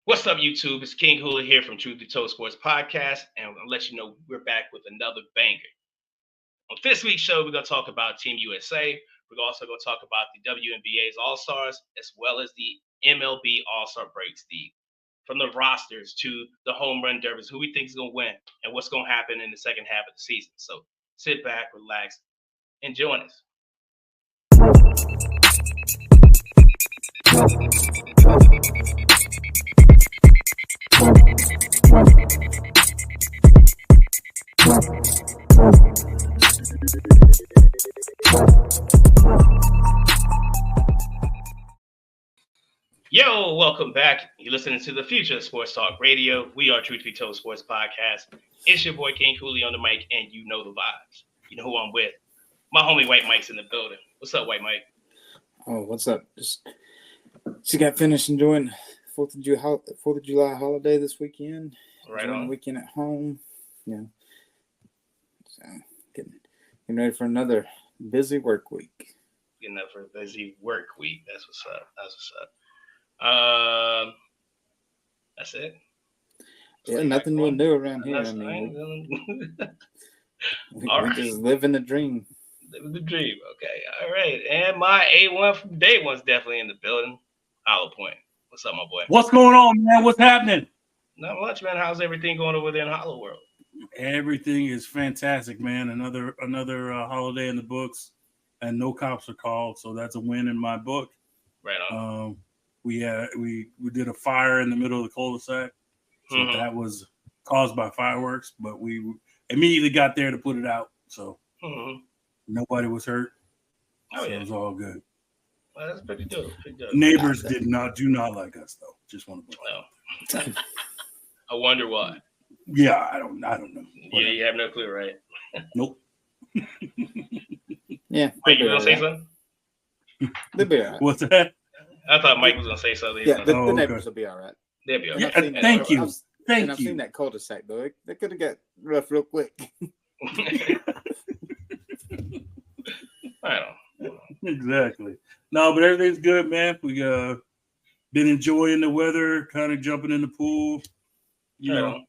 What's up, YouTube? It's King Hulie here from Truth Be Told Sports Podcast, and I'm gonna let you know we're back with another banger. On this week's show, we're gonna talk about Team USA. We're also gonna talk about the WNBA's All-Stars as well as the MLB All-Star breaks, from the rosters to the home run derbies, who we think is gonna win, and what's gonna happen in the second half of the season. So sit back, relax, and join us. Yo, welcome back. You're listening to the Future of Sports Talk Radio. We are Truth Be Told Sports Podcast. It's your boy King Hulie on the mic, and you know the vibes. You know who I'm with. My homie White Mike's in the building. What's up, White Mike? Oh, what's up? Just got finished enjoying 4th of July holiday this weekend. Right on. Weekend at home. Yeah. So getting ready for another busy work week. Getting up for a busy work week. That's what's up. That's it. Yeah, nothing to do around here. We just living the dream. Living the dream. Okay. All right. And my A1 from day one's definitely in the building. Hollowpoint. What's up, my boy? What's going on, man? What's happening? Not much, man. How's everything going over there in Hollow World? Everything is fantastic, man. Another holiday in the books, and no cops are called, so that's a win in my book. Right on. We did a fire in the middle of the cul-de-sac, so that was caused by fireworks, but we immediately got there to put it out, so nobody was hurt. Oh, so yeah. It was all good. Well, that's pretty dope. Neighbors do not like us though. Just want to know. I wonder why. Yeah, I don't know. Yeah, you have no clue, right? Nope. Yeah. Mike, you gonna say something? They'll be all right. What's that? I thought Mike was gonna say something. Yeah, the neighbors will be all right. They'll be all right. Yeah, thank you. I've seen that cul-de-sac though. They could have got rough real quick. I don't know. Exactly. No, but everything's good, man. We been enjoying the weather, kind of jumping in the pool. You know,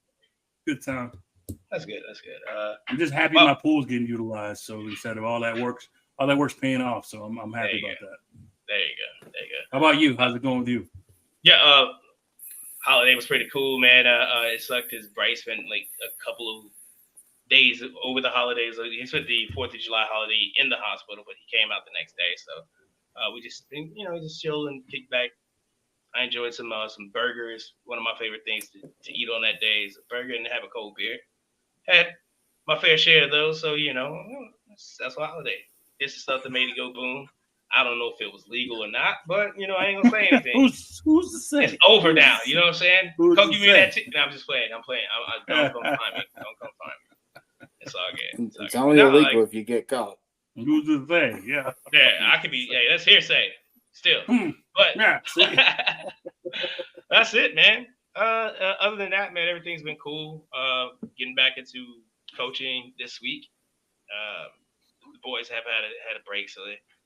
good time. That's good. I'm just happy my pool's getting utilized. So instead of all that work's paying off. So I'm happy about that. There you go. How about you? How's it going with you? Yeah, holiday was pretty cool, man. It sucked because Bryce spent like a couple of days over the holidays. He spent the 4th of July holiday in the hospital, but he came out the next day. So we just chilled and kicked back. I enjoyed some burgers. One of my favorite things to eat on that day is a burger and have a cold beer. Had my fair share of those, so that's a holiday. It's the stuff that made it go boom. I don't know if it was legal or not, but I ain't gonna say anything. Who's to say? It's over now. You know what I'm saying? Coke, you mean that? No, I'm just playing. I'm playing. Don't come find me. Don't come find me. It's all good. It's only illegal if you get caught. Who's to say? Yeah. Yeah, I could be. Hey, that's hearsay. Still, but yeah, that's it, man. Other than that, man, everything's been cool. Getting back into coaching this week. The boys have had a break, so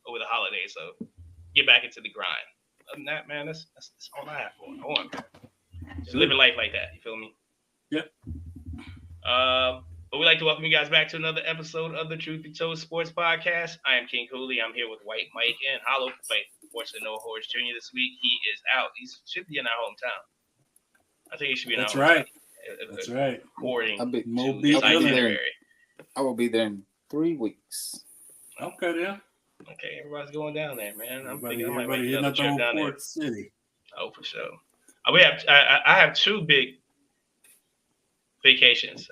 over the holidays, so get back into the grind. Other than that, man, that's all I have going on, man. Just living life like that. You feel me? Yep. But we'd like to welcome you guys back to another episode of the Truth Be Told Sports Podcast. I am King Hulie. I'm here with White Mike and Hollowpoint. Unfortunately, no Horace Jr. this week. He is out. He should be in our hometown. I think he should be in our hometown. That's right. According I'll be to I will be there in 3 weeks. Okay, yeah. Okay, everybody's going down there, man. I'm thinking I might everybody make another trip down there. Port City. Oh, for sure. I have 2 big vacations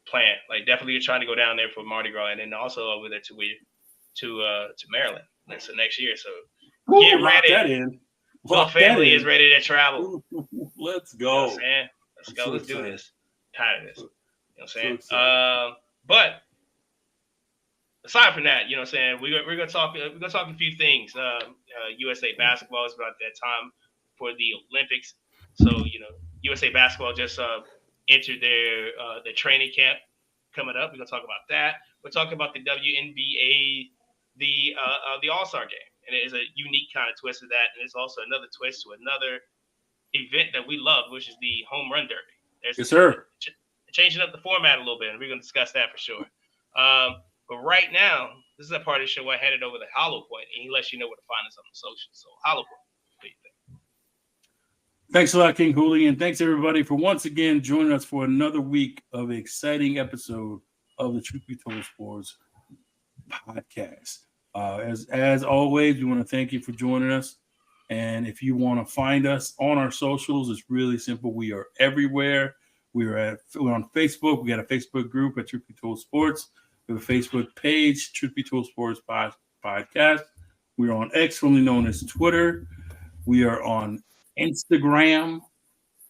planned. Like definitely trying to go down there for Mardi Gras, and then also over there to Maryland. So next year. So get ready. That in. My family is ready to travel. Let's go. You know what I'm saying? Let's go. Let's do this. Tired of this. You know what I'm saying? But aside from that, you know what I'm saying, we're gonna talk a few things. USA basketball is about that time for the Olympics. So, USA basketball just entered their training camp coming up. We're gonna talk about that. We're talking about the WNBA, the All-Star game. And it is a unique kind of twist to that. And there's also another twist to another event that we love, which is the home run derby. Yes, sir. Changing up the format a little bit, and we're going to discuss that for sure. But right now, this is a part of the show where I hand it over to Hollowpoint, and he lets you know where to find us on the socials. So, Hollowpoint, what do you think? Thanks a lot, King Hulie, and thanks everybody for once again joining us for another week of an exciting episode of the Truth Be Told Sports podcast. As always, we want to thank you for joining us. And if you want to find us on our socials, it's really simple. We are everywhere. We're on Facebook. We got a Facebook group at Truth Be Told Sports. We have a Facebook page, Truth Be Told Sports Podcast. We're on X, formerly known as Twitter. We are on Instagram.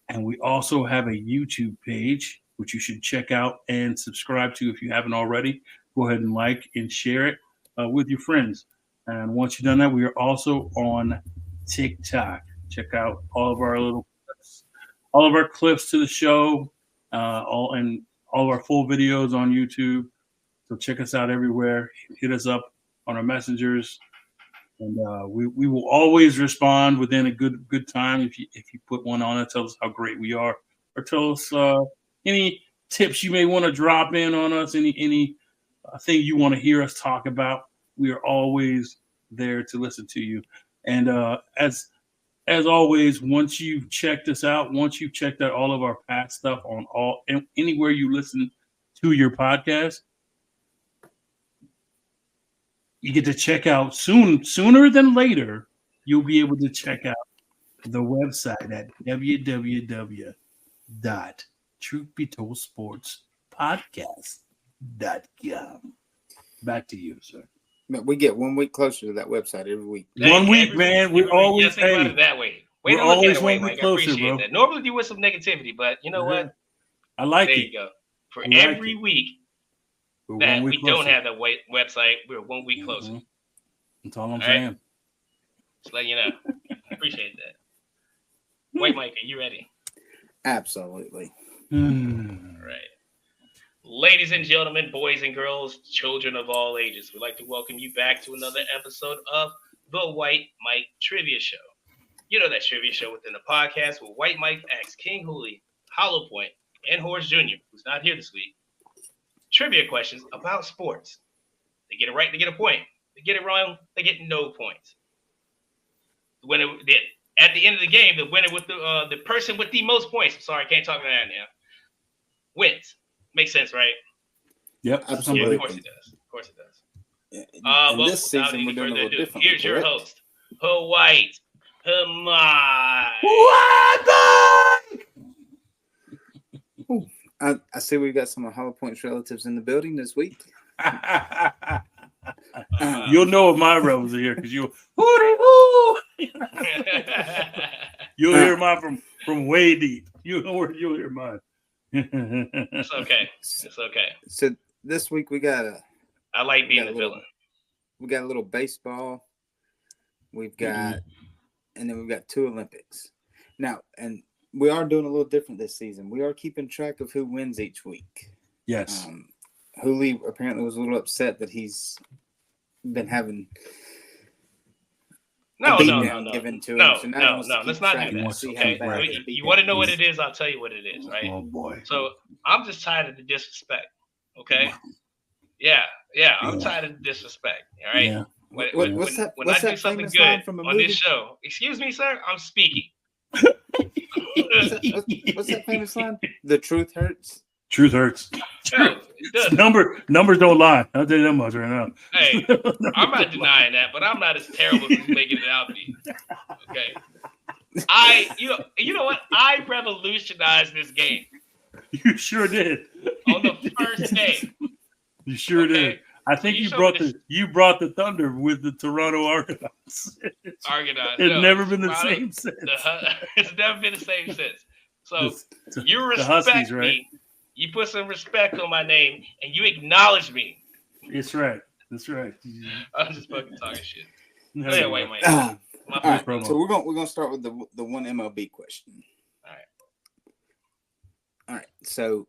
And we also have a YouTube page, which you should check out and subscribe to if you haven't already. Go ahead and like and share it with your friends. And once you've done that, we are also on TikTok. Check out all of our little clips, all of our clips to the show, all of our full videos on YouTube. So check us out everywhere. Hit us up on our messengers, and we will always respond within a good time. If you put one on it, tell us how great we are, or tell us any tips you may want to drop in on us. Any thing you want to hear us talk about. We are always there to listen to you. And as always, once you've checked us out, once you've checked out all of our past stuff on anywhere you listen to your podcast, you get to check out sooner than later. You'll be able to check out the website at www.truthbetoldsportspodcast.com. Back to you, sir. But we get 1 week closer to that website every week. One week, man. We're always think about it that way. We're always 1 week closer, bro. That. Normally you with some negativity, but you know what? I like it. There you go. For every week that we don't have that website, we're 1 week closer. That's all I'm saying. Right? Just let you know. I appreciate that. Wait, Mike, are you ready? Absolutely. All right. Ladies and gentlemen, boys and girls, children of all ages, we'd like to welcome you back to another episode of the White Mike Trivia Show. You know that trivia show within the podcast where White Mike asks King Hulie, Hollowpoint, and Horace Jr., who's not here this week, trivia questions about sports. They get it right, they get a point. They get it wrong, they get no points. At the end of the game, the winner with the person with the most points, sorry, I can't talk about that now, wins. Makes sense, right? Yep, absolutely. Of course it does. Of course it does. And this season, we're doing a little different. Here's your host, White Mike. I see we've got some of Hollowpoint's relatives in the building this week. You'll know if my relatives are here because you'll hear mine from way deep. You'll hear mine. It's okay. It's okay. So this week we got I like being the villain. We got a little baseball. We've got, and then we've got 2 Olympics. Now, and we are doing a little different this season. We are keeping track of who wins each week. Yes. Hulie apparently was a little upset that he's been having given to him. So no. Let's not do that. Okay. You want to know what it is? I'll tell you what it is, right? Oh boy. So I'm just tired of the disrespect. Okay. Yeah. I'm tired of the disrespect. All right. Yeah. When what's I do something good on this show, excuse me, sir, I'm speaking. What's that famous line? The truth hurts. Truth hurts. No, numbers don't lie. I'll tell you that much right now. Hey, I'm not denying that, but I'm not as terrible as making it out to be. Okay. You know what? I revolutionized this game. You sure did. On the first day. You sure did. I think you brought the Thunder with the Toronto Argonauts. It's never been the same since. It's never been the same since. So you respect Huskies, right? Me. You put some respect on my name, and you acknowledge me. That's right. I'm just fucking talking shit. No, wait. All right, so we're gonna start with the one MLB question. All right. So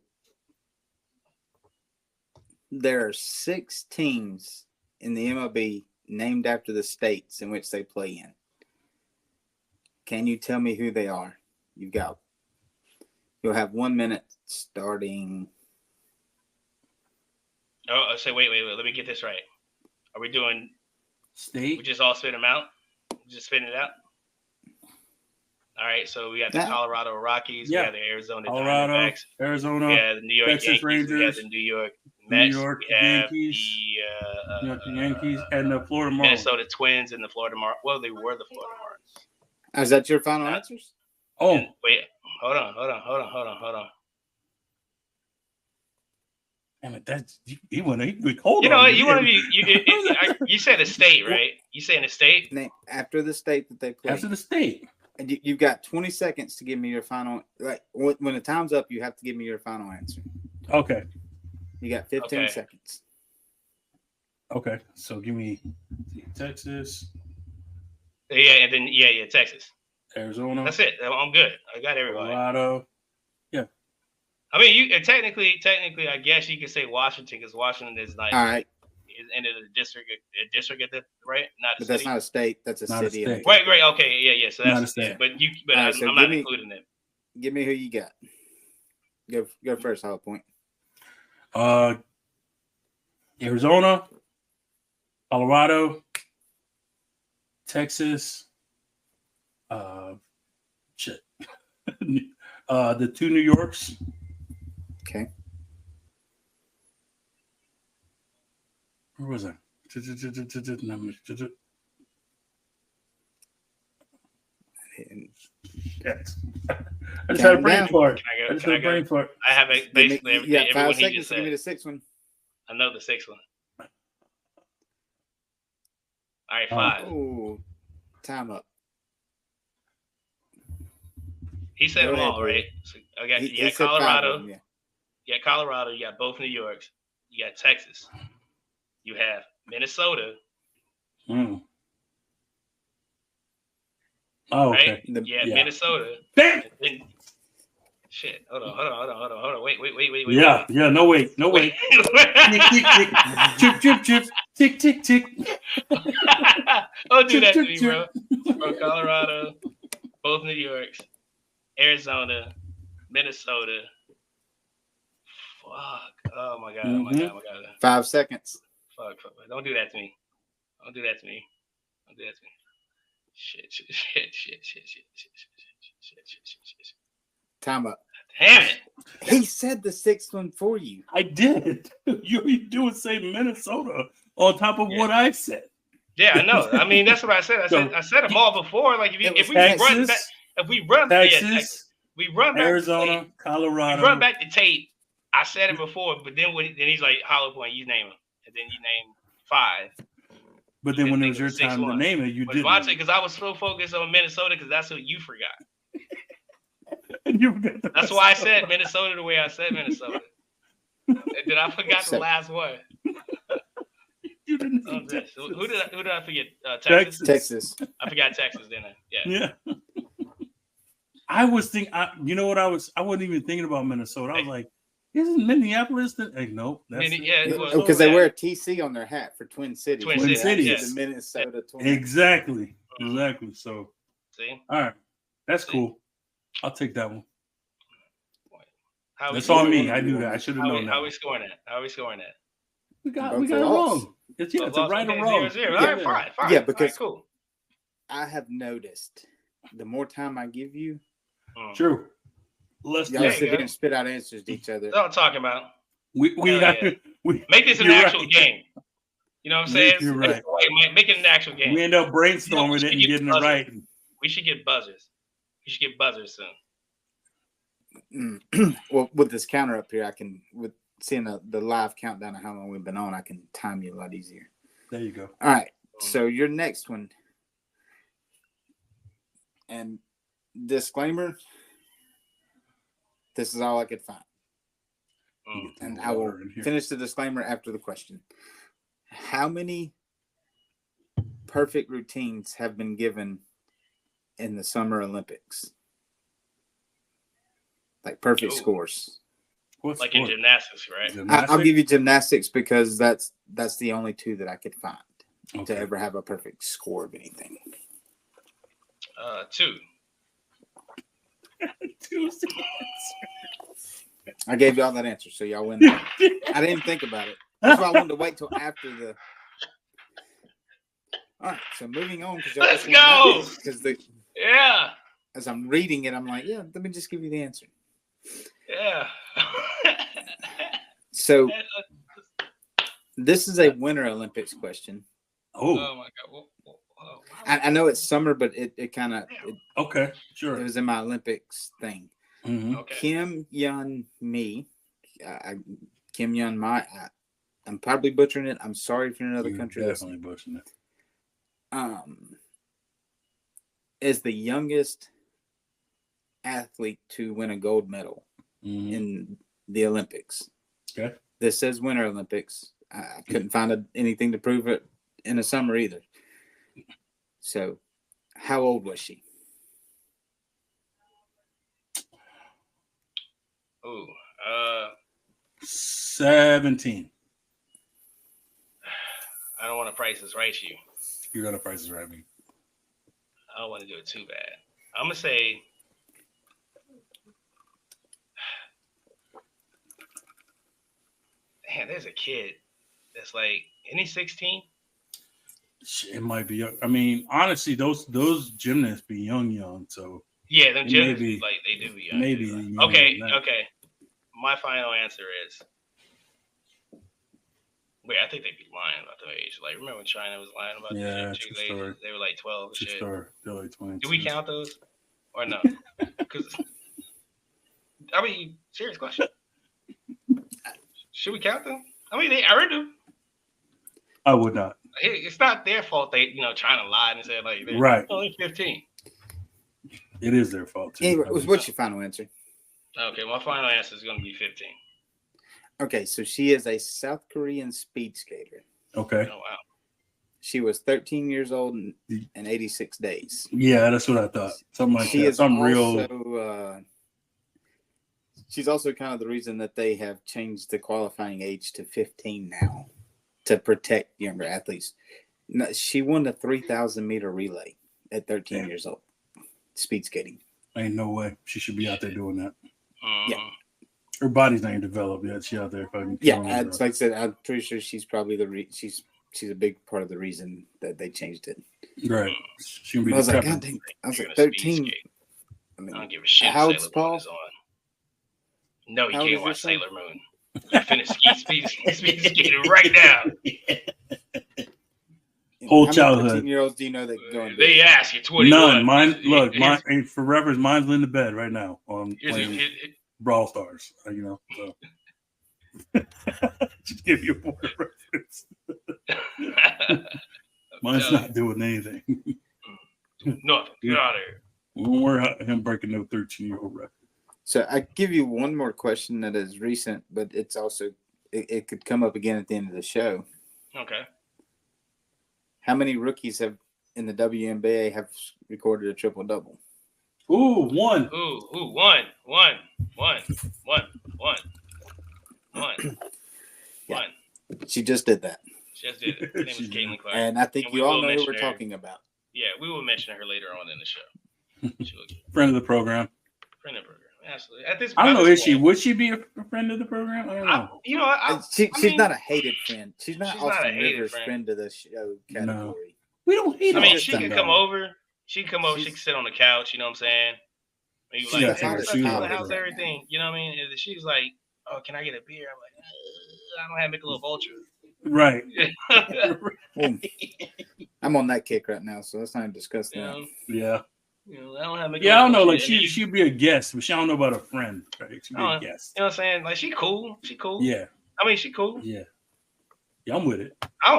there are 6 teams in the MLB named after the states in which they play in. Can you tell me who they are? You'll have 1 minute starting. Oh, so wait. Let me get this right. Are we doing state? We just all spit them out? Just spitting it out? All right, so we got the Colorado Rockies, we got the Arizona Diamondbacks, Arizona, we have the New York Texas Yankees, Rangers, we have the New York Mets, New York we have Yankees, the Yankees, and the Florida Marlins. Minnesota Twins and the Florida Marlins. Well, they were the Florida Marlins. Is that your final answers? Oh, and wait, hold on. Damn it, that's you want to hold you know on. What, you want to be you said a state, right? You saying a state? Name after the state that they play. After the state. And you've got 20 seconds to give me your final. Like when the time's up, you have to give me your final answer. Okay. You got 15 seconds. Okay, so give me Texas. Yeah, and then Texas, Arizona. That's it. I'm good. I got everybody. Colorado. Yeah. I mean, you technically, I guess you could say Washington because Washington is like all right. Is into the district at the right, not a but city. That's not a state. That's a city. Right. Okay, yeah. So that's not a state. Yeah, but I'm not including it. Give me who you got. Go first, Hollowpoint. Arizona, Colorado, Texas, the 2 New Yorks. Okay. Where was I? Yes. I just had a brain fart. I have basically everything. Yeah, 5 seconds to give me the 6th one. I know the 6th one. All right, 5. Oh, time up. He said them all, right? So, okay, you got Colorado. You got Colorado. You got both New Yorks. You got Texas. You have Minnesota. Oh, okay. Right? Minnesota. Damn. Shit. Hold on. Wait. Yeah. No wait. Tick, tick. Tick, tick, tick. Don't do that to me, bro. From Colorado, both New Yorks, Arizona, Minnesota. Fuck. Oh my god. 5 seconds. Fuck. Don't do that to me. Shit. Time up. Damn it. He said the 6th one for you. I did. You do say Minnesota on top of what I said. Yeah, I know. I mean, that's what I said. I said them all before. Like if we run Texas, we run back Arizona, tape, Colorado. we run back the tape. I said it before, but then then he's like Hollowpoint, you name him, and then you name 5. But then when it was your time to name it, you didn't. Because I was so focused on Minnesota because that's what you forgot. And you forgot that's why I said Minnesota the way I said Minnesota. And then I forgot the last one. You didn't. Who did I forget? Texas. I forgot Texas, didn't I? Yeah. I was thinking. You know what? I wasn't even thinking about Minnesota. I was like, isn't Minneapolis? Nope. Because they wear a TC on their hat for Twin Cities. Twin Cities. Yes. The Minnesota Twins. Exactly. So. See. All right. That's cool. I'll take that one. That's on me. I knew that. I should have known that. How are we scoring that? We got it wrong. It's a right or wrong. 0-0. All right, fine. Yeah, because cool. I have noticed the more time I give you, true. Y'all sit here and spit out answers to each other. That's what I'm talking about. We make this an actual game. You know what I'm saying? You're right. Make it an actual game. We end up brainstorming it and getting it right. We should get buzzers. Soon. Well, with this counter up here, I can, with seeing the live countdown of how long we've been on, I can time you a lot easier. There you go. All right. So your next one, and disclaimer, this is all I could find. And I will finish the disclaimer after the question. How many perfect routines have been given in the Summer Olympics? Like perfect scores. Like in gymnastics, right? I'll give you gymnastics because that's the only 2 that I could find to ever have a perfect score of anything. 2. Tuesday. I gave y'all that answer, so y'all win that. I didn't think about it. That's why I wanted to wait till after the. All right, so moving on. Let's go. Yeah. As I'm reading it, I'm like, yeah, let me just give you the answer. Yeah. So this is a Winter Olympics question. Oh my God. I know it's summer, but it kind of. Okay, sure. It was in my Olympics thing. Mm-hmm. Okay. Kim Yeon Mi. Kim Yeon Mi. I'm probably butchering it. I'm sorry if you're in another country. Definitely butchering it. Is the youngest athlete to win a gold medal in the Olympics. Okay. This says Winter Olympics. I couldn't find anything to prove it in the summer either. So, how old was she? Ooh, 17. I don't want to price this right you. You're gonna price this right me. I don't want to do it too bad. I'm gonna say. Man, there's a kid that's like, isn't he 16? It might be. I mean, honestly, those gymnasts be young. So yeah, them gymnasts like they do be young. Maybe. Okay. My final answer is. Wait, I think they'd be lying about their age. Like, remember when China was lying about their shit? They were like 12 and shit. They're like 20. Do we count those or no? Because I mean, serious question. Should we count them? I mean, I already do. I would not. It's not their fault they, trying to lie and say like they're right. only 15. It is their fault too. Anyway, what's your final answer? Okay, my final answer is going to be 15. Okay, so she is a South Korean speed skater. Okay. Oh wow. She was 13 years old and 86 days. Yeah, that's what I thought. Something like that. Some real. She's also kind of the reason that they have changed the qualifying age to 15 now to protect younger athletes. No, she won the 3,000 meter relay at 13 years old. Speed skating. Ain't no way she should be out there doing that. Yeah. Her body's not even developed yet. She out there fucking. Yeah, like I said, I'm pretty sure she's probably she's a big part of the reason that they changed it. Right. She would be. I was like, God dang, I was like 13. I don't give a shit. How old's Paul? No, you can't watch Sailor Moon. You finish speed skating right now. Whole How childhood. many 13-year-olds do you know that go in? They ask you 21. None. Mine. For reference, mine's in the bed right now on playing Brawl Stars. So. Just give you a point of reference. Mine's not doing anything. Nothing. Get out of here. We won't worry about him breaking no 13-year-old record. So I give you one more question that is recent, but it's also it could come up again at the end of the show. Okay. How many rookies have in the WNBA have recorded a triple double? Ooh, one. One. She just did that. She just did it. Her name is Caitlin Clark. And I think you all know who we're talking about. Yeah, we will mention her later on in the show. Friend of the program. Friend of the program. Absolutely. At this, I don't know. Is she? Would she be a friend of the program? I don't know. She's not a hated friend. She's not Austin Rivers' friend to the show category. No. We don't hate her. I mean, she can come over. She can come over. She can sit on the couch. You know what I'm saying? Maybe like, how's everything? You know what I mean? If she's like, oh, can I get a beer? I'm like, I don't have Michelob Ultra. Right. Well, I'm on that kick right now, so let's not even discuss that. Yeah. I don't have I don't know. Like she'd be a guest, but she don't know about a friend. Right? She'd be a guest. You know what I'm saying? Like she cool. Yeah. I mean, she cool. Yeah, I'm with it. I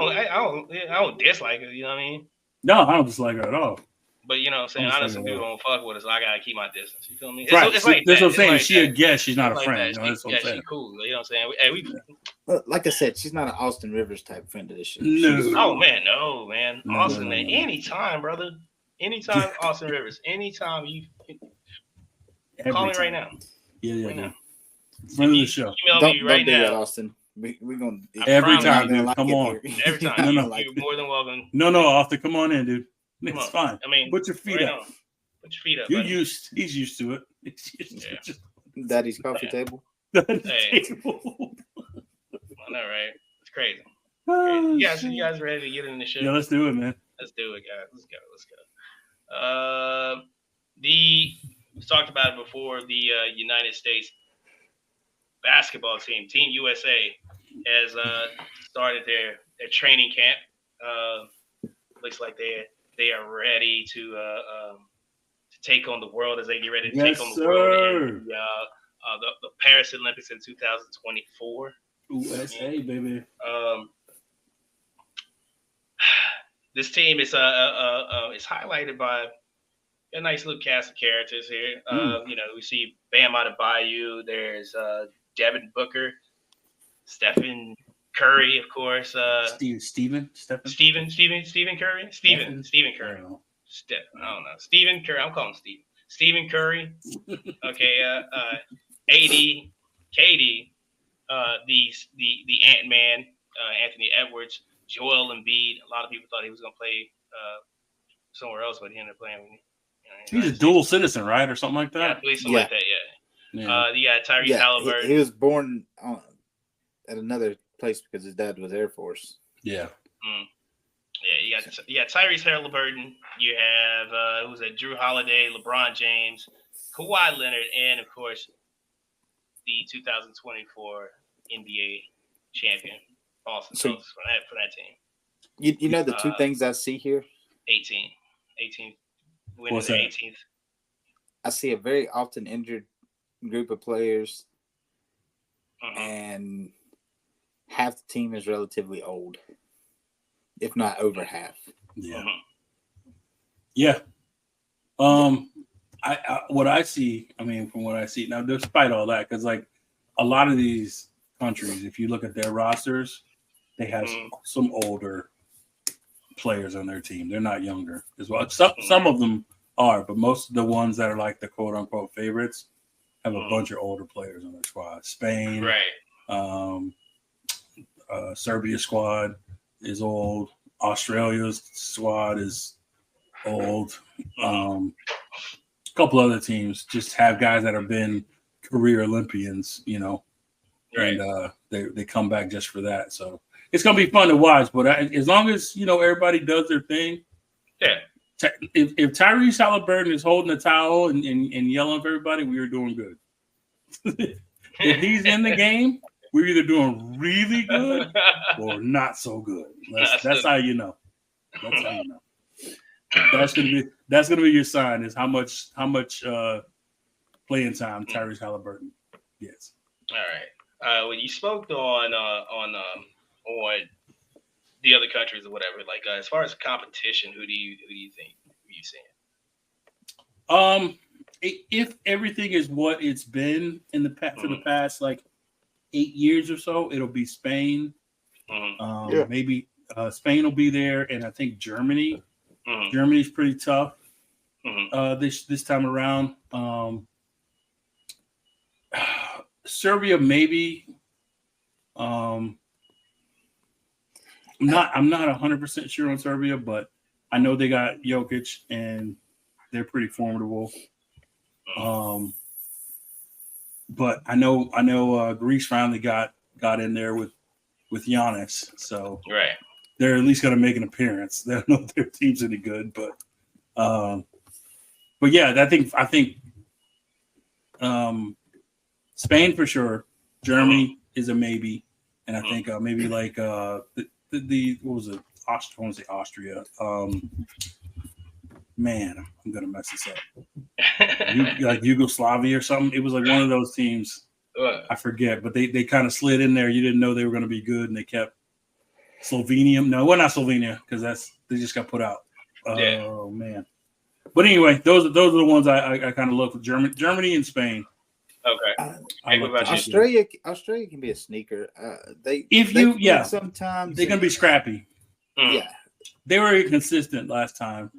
don't dislike her. You know what I mean? No, I don't dislike her at all. But you know what I'm saying? I know some people don't fuck with her, so I gotta keep my distance. You feel me? Right. It's like that's what I'm saying. Like she a guest. She's not a friend. That's what I'm saying. She's cool. You know what I'm saying? Like I said, she's not an Austin Rivers type friend to this show. No, man. No, Austin, man. Anytime, brother. Anytime, Austin Rivers. Anytime you call me right now. Yeah. Right now. Friend of the show. Email me right now. Don't do that, Austin. We're gonna every time, dude. Come on. Every time. You're more than welcome. No, Austin. Come on in, dude. It's fine. I mean, put your feet up. Put your feet up. He's used to it. Daddy's coffee table. Table. I know, right? It's crazy. You guys ready to get in the show? Yeah, let's do it, man. Let's do it, guys. Let's go. We talked about it before. The United States basketball team, Team USA, has started their training camp. Looks like they are ready to take on the world as they get ready to take on the world in the Paris Olympics in 2024. USA, baby. This team is highlighted by a nice little cast of characters here. We see Bam Adebayo. There's Devin Booker, Stephen Curry, of course. Stephen Curry. I don't know. Stephen Curry. I'm calling him Stephen. Stephen Curry. Okay. AD, KD, the Ant-Man, Anthony Edwards, Joel Embiid. A lot of people thought he was going to play somewhere else, but he ended up playing. He's a dual citizen, right, or something like that. Yeah, I believe something like that. Yeah. You got Tyrese Halliburton. He was born at another place because his dad was Air Force. Yeah. Yeah, you got Tyrese Halliburton. You have who's that? Drew Holiday, LeBron James, Kawhi Leonard, and of course the 2024 NBA champion, Boston Celtics for that team. You know the two things I see here? 18 winning the 18th. I see a very often injured group of players, and half the team is relatively old, if not over half. Yeah. Yeah. What I see, from what I see now, despite all that, because like a lot of these countries, if you look at their rosters, they have some older players on their team. They're not younger as well. Some of them are, but most of the ones that are like the quote unquote favorites have a bunch of older players on their squad. Spain, right? Serbia squad is old. Australia's squad is old. A couple other teams just have guys that have been career Olympians, right. And they come back just for that. So it's gonna be fun to watch. But as long as everybody does their thing, yeah. If Tyrese Halliburton is holding the towel and yelling for everybody, we are doing good. If he's in the game, we're either doing really good or not so good. That's how you know. That's how you know. That's gonna be your sign, is how much playing time Tyrese Halliburton gets. All right. When you spoke on the other countries or whatever, like as far as competition, who do you think you seeing? If everything is what it's been in the for the past like 8 years or so, it'll be Spain. Maybe Spain will be there, and I think Germany. Germany's pretty tough this time around. Serbia maybe. I'm not 100% sure on Serbia, but I know they got Jokic and they're pretty formidable. But I know Greece finally got in there with Giannis, so right. They're at least going to make an appearance. They don't know if their team's any good, but yeah, I think Spain for sure. Germany is a maybe, and I think maybe like the what was it? I want to say Austria. Man, I'm gonna mess this up. Like Yugoslavia or something. It was like one of those teams. I forget, but they kind of slid in there. You didn't know they were going to be good, and they kept Slovenia. No, well, not Slovenia, because they just got put out. Oh man. But anyway, those are the ones I kind of look for. Germany and Spain. Okay. Australia can be a sneaker. Sometimes they're gonna be scrappy. Yeah, they were inconsistent last time.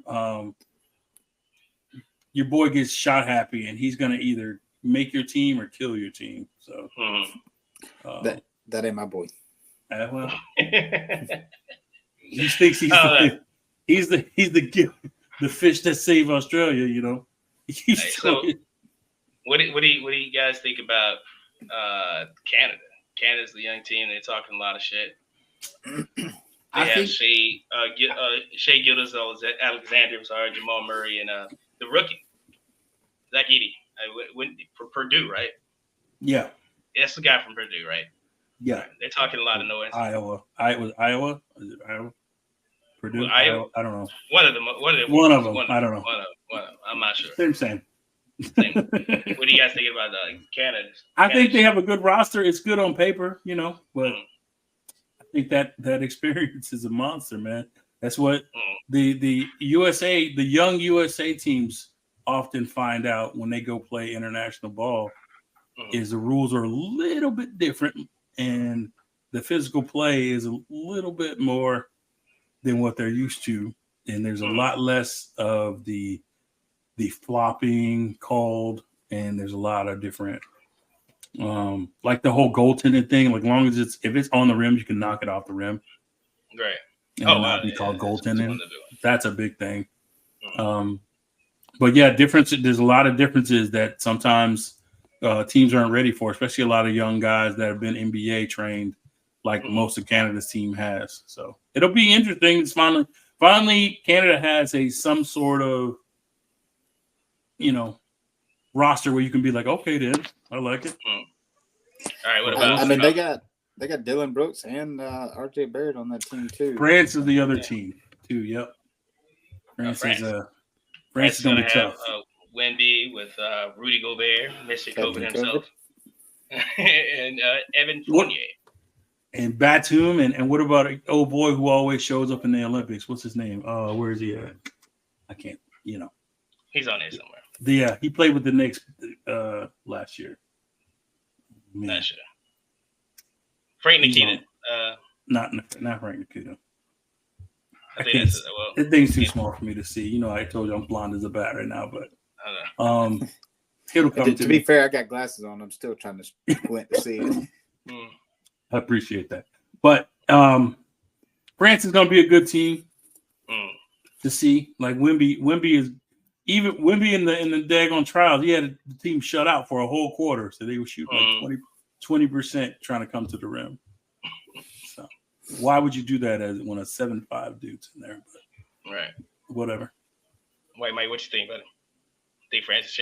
Your boy gets shot happy, and he's gonna either make your team or kill your team. So that ain't my boy. Well, he thinks he's the fish that saved Australia. So, what do you guys think about Canada? Canada's the young team. They're talking a lot of shit. They have Shea Gilgeous-Alexander, Jamal Murray, and the rookie Zach Edey. For Purdue, right? Yeah. That's the guy from Purdue, right? Yeah. They're talking a lot of noise. Iowa. Is it Iowa? Purdue? Well, Iowa? I don't know. One of them. I don't know. One of them. I'm not sure. Same. What do you guys think about Canada? I think they have a good roster. It's good on paper, but I think that experience is a monster, man. That's what the USA, the young USA teams often find out when they go play international ball is the rules are a little bit different and the physical play is a little bit more than what they're used to. And there's a lot less of the flopping called, and there's a lot of different like the whole goaltending thing. Like long as if it's on the rim, you can knock it off the rim. Right. And not be called goaltending. That's a big thing. But yeah, there's a lot of differences that sometimes teams aren't ready for, especially a lot of young guys that have been NBA trained, like most of Canada's team has. So it'll be interesting. It's finally Canada has some sort of, roster where you can be like, okay, then I like it. All right. What about? I mean, they got Dylan Brooks and RJ Barrett on that team too. France is the other team too. Yep. France is going to be tough. Wemby with Rudy Gobert, Mr. COVID himself, and Evan Fournier. And Batum, and what about an old boy who always shows up in the Olympics? What's his name? Where is he at? I can't, He's on there somewhere. Yeah, he played with the Knicks last year. Last year. Frank Nikita. Not Frank Nikita. I think that thing's too small for me to see. I told you I'm blind as a bat right now, but it'll come to be fair, I got glasses on. I'm still trying to squint to see it. I appreciate that. But France is going to be a good team to see. Like Wemby is even Wemby in the daggone trials. He had the team shut out for a whole quarter, so they were shooting like 20% trying to come to the rim. So why would you do that when a 7'5" dude's in there? But right. Whatever. Wait, Mike, what you think about it? Think France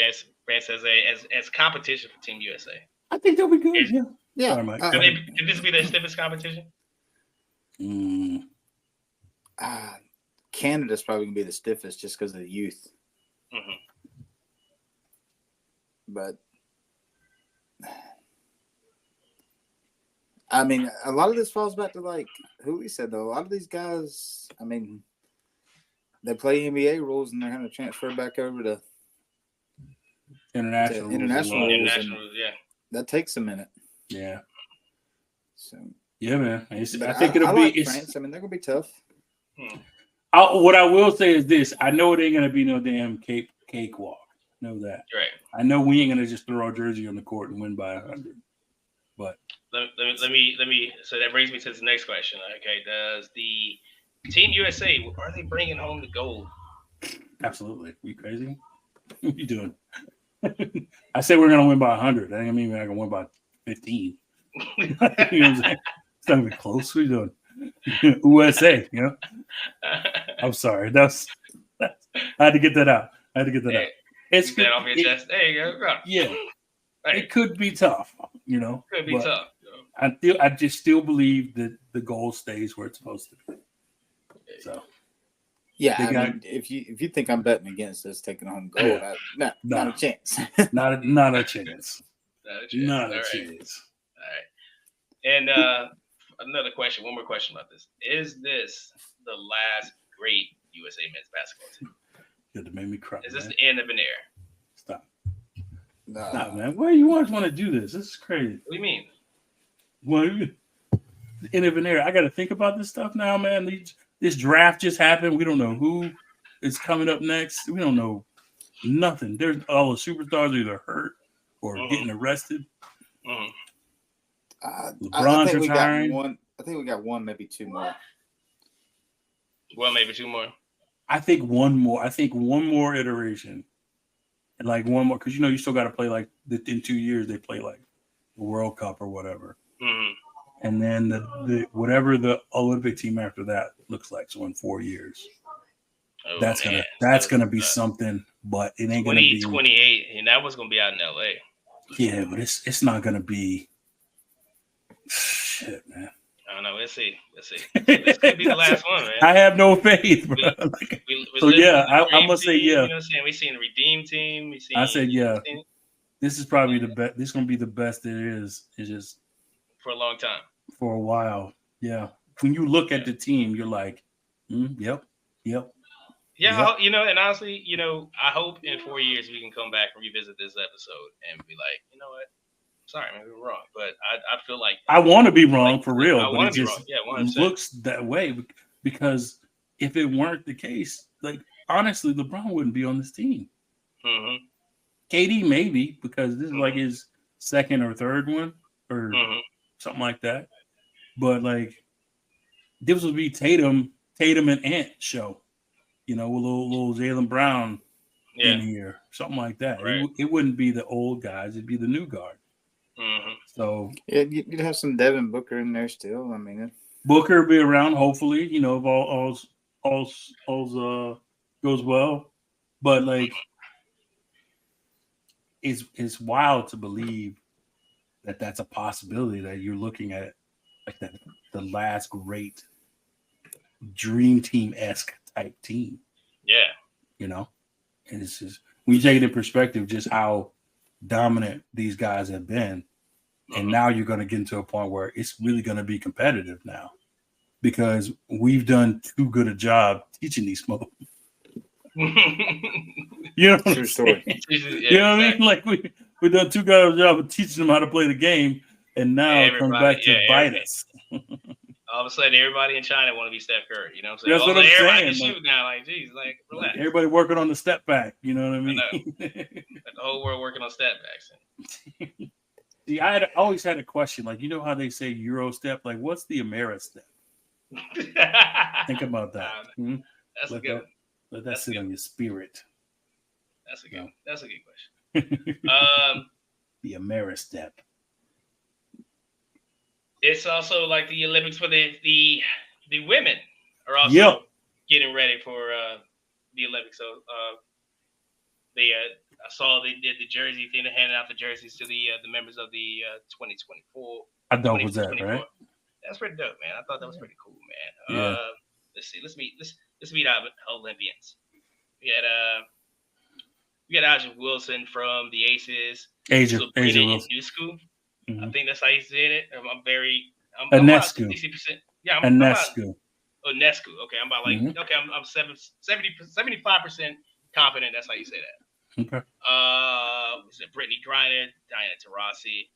as competition for Team USA? I think they'll be good. Yeah. Sorry, Mike. Could this be their stiffest competition? Canada's probably gonna be the stiffest just because of the youth. But I mean, a lot of this falls back to like Hulie said though. A lot of these guys, I mean, they play NBA rules and they're going to transfer back over to international rules. Yeah. That takes a minute. Yeah. So yeah, man. I think it'll be France. I mean, they're going to be tough. What I will say is this: I know it ain't going to be no damn cakewalk. Know that. Right. I know we ain't going to just throw our jersey on the court and win by 100. But let me. So that brings me to the next question. Okay, does the Team USA, are they bringing home the gold? Absolutely. You crazy? What are you doing? I said we're gonna win by 100. That ain't mean we're not gonna win by 15. You know what I'm saying? It's not gonna be close. What are you doing? USA, I'm sorry. That's I had to get that out. Out. It's that off your chest. There you go. Yeah. Hey. It could be tough, Could be tough. I just still believe that the goal stays where it's supposed to be. So yeah, I mean, if you think I'm betting against this taking home gold, not a chance. not a chance. Not a chance. All right. And another question. One more question about this: is this the last great USA men's basketball team? It made me cry. Is this the end of an era? Stop. Stop, man. Why you always want to do this? This is crazy. What do you mean? Well, the end of an era. I got to think about this stuff now, man. This draft just happened. We don't know who is coming up next. We don't know nothing. There's all the superstars are either hurt or getting arrested. LeBron's retiring. I think we got one, maybe two more. Well, maybe two more. I think one more. I think one more iteration and like one more, because you still got to play like in 2 years they play like the World Cup or whatever, and then the whatever the Olympic team after that looks like. So in 4 years, that's gonna be something, but it ain't gonna be 2028, and that was gonna be out in LA. Yeah, but it's not gonna be shit, man. I don't know. Let's see. This could be the last one, man. I have no faith, bro. I'm gonna say yeah. You know what I'm saying? We've seen the Redeem team. I said yeah. This is probably the best. This is gonna be the best there is. It's just for a long time. For a while, yeah. When you look at the team, you're like, yep. Yeah, yep. And honestly, I hope in 4 years we can come back and revisit this episode and be like, you know what? Sorry, man, we were wrong, but I feel like I want to be wrong for real, but it just wrong. Looks that way because if it weren't the case, like honestly, LeBron wouldn't be on this team. KD maybe because this is like his second or third one or something like that, but like this would be Tatum and Ant show, with a little Jaylen Brown in here, something like that. Right. It wouldn't be the old guys; it'd be the new guard. So yeah, you'd have some Devin Booker in there still. I mean, Booker will be around. Hopefully, if all goes well. But like, it's wild to believe that that's a possibility that you're looking at like that the last great dream team-esque type team. Yeah, and it's just when you take it in perspective, just how dominant these guys have been, and now you're going to get into a point where it's really going to be competitive now because we've done too good a job teaching these smokes. True story. You know what I mean? Like we've done too good a job of teaching them how to play the game, and now it comes back to bite us. All of a sudden, everybody in China want to be Steph Curry. You know what I'm saying? That's what I'm everybody saying. can shoot now. Like, geez, like relax. Like, everybody working on the step back. You know what I mean? Like the whole world working on step backs. See, I always had a question. Like, how they say Euro step? Like, what's the Ameri step? Think about that. That's a good one. Let that sit on your spirit. That's a good question. The Ameri step. It's also like the Olympics for the women are also getting ready for the Olympics. So I saw they did the jersey thing. They handed out the jerseys to the members of the 2024. I know was that right? That's pretty dope, man. I thought that was pretty cool, man. Let's see. Let's meet our Olympians. We had Aja Wilson from the Aces. Asia Wilson. I think that's how you said it. I'm Anescu. 60%. Yeah, Anescu. Nescu. Okay, I'm about okay. I'm 75% confident that's how you say that. Okay. Was it Brittany Griner, Diana Taurasi,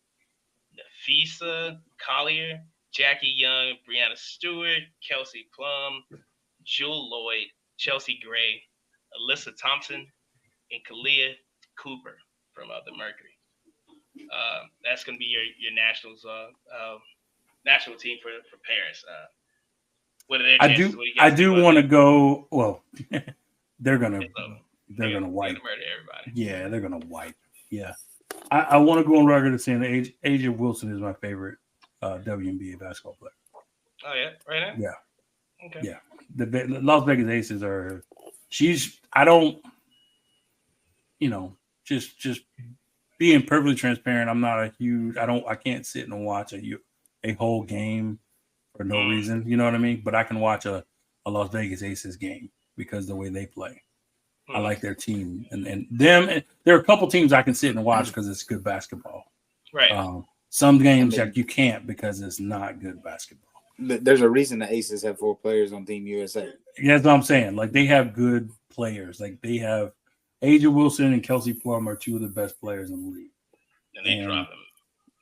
Nafisa Collier, Jackie Young, Brianna Stewart, Kelsey Plum, Jewel Lloyd, Chelsea Gray, Alyssa Thompson, and Kalia Cooper from the Mercury. That's going to be your nationals national team for Paris. What are their chances? I do want to go. Well, they're gonna wipe. Murder everybody. Yeah, they're gonna wipe. Yeah, I want to go on record as saying that Asia Wilson is my favorite WNBA basketball player. Oh yeah, right now. Yeah. Okay. Yeah, the Las Vegas Aces are. I don't. Just being perfectly transparent. I'm not a huge. I can't sit and watch a whole game for no reason. You know what I mean? But I can watch a Las Vegas Aces game because the way they play. I like their team and them. There are a couple teams I can sit and watch because it's good basketball. Right. Some games that you can't because it's not good basketball. There's a reason the Aces have 4 players on Team USA. That's what I'm saying. Like they have good players. Like they have Aja Wilson and Kelsey Plum are 2 of the best players in the league. And they drop them.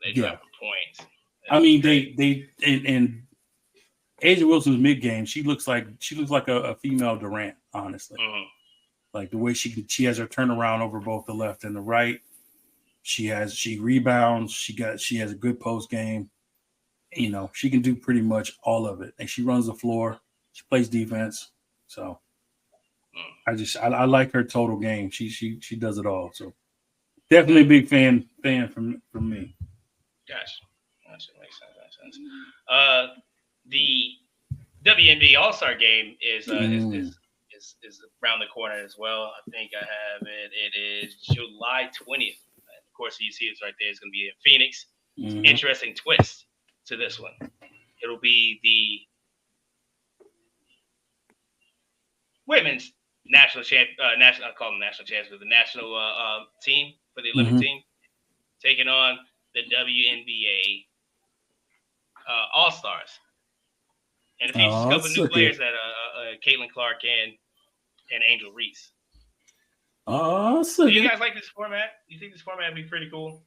They drop points. I mean, they in Aja Wilson's mid game, she looks like a female Durant, honestly. Like the way she has her turnaround over both the left and the right. She rebounds. She has a good post game. She can do pretty much all of it, and she runs the floor. She plays defense. So, I like her total game. She does it all. So definitely a big fan from me. Gotcha. Makes sense. The WNBA All-Star game is around the corner as well. I think I have it. It is July 20th. Of course, you see it's right there. It's going to be in Phoenix. Mm-hmm. Interesting twist to this one. It'll be the women's national champ. I call them national champions, but the national team for the Olympic team taking on the WNBA All-Stars. And it features a couple of new players that Caitlin Clark and Angel Reese. Do you guys like this format? You think this format would be pretty cool?